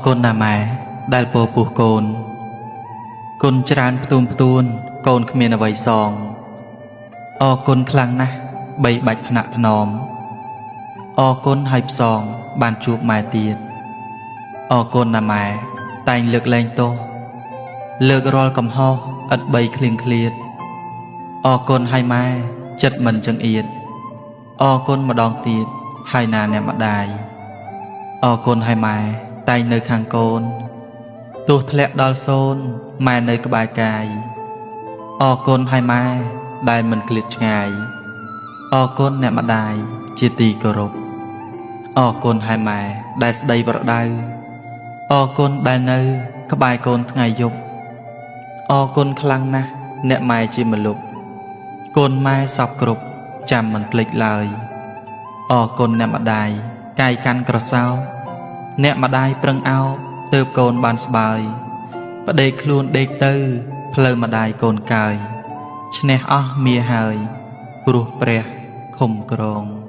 កូនណាម៉ែដែលពោពុះកូនគុណច្រើនផ្ទួនកូនគ្មានអ្វីសងគុណខ្លាំងណាស់បីបាច់ថ្នាក់ថ្នមគុណឲ្យផ្សងបានជួបម៉ែទៀតកូនណាម៉ែតែងលើកលែងទោសលើករាល់កំហុសឥតបីឃ្លៀងឃ្លាតកូនឲ្យម៉ែចិត្តមិនចង្អៀតកូនម្ដងទៀតហើយណាអ្នកម្ដាយកូនឲ្យម៉ែតែងនៅខាងកូនទោះធ្លាក់ដល់សូន្យម៉ែនៅក្បែរកាយកូនឲ្យម៉ែដែលមិនឃ្លាតឆ្ងាយកូនអ្នកម្ដាយជាទីគោរពកូនឲ្យម៉ែដែលស្ដីប្រដៅកូនដែលនៅក្បែរកូនថ្ងៃយប់កូនខ្លាំងណាស់អ្នកម៉ែជាម្លប់កូនម៉ែសពគ្រប់ចាំមិនភ្លេចឡើយកូនអ្នកម្ដាយកាយកាន់ក្រសោបអ្នកម្ដាយប្រឹងអោបទើបកូនបានស្បើយប្តេកខ្លួនដេកទៅផ្លូវម្ដាយកូនកើយឈ្នះអស់មាហើយព្រោះព្រះឃុំក្រង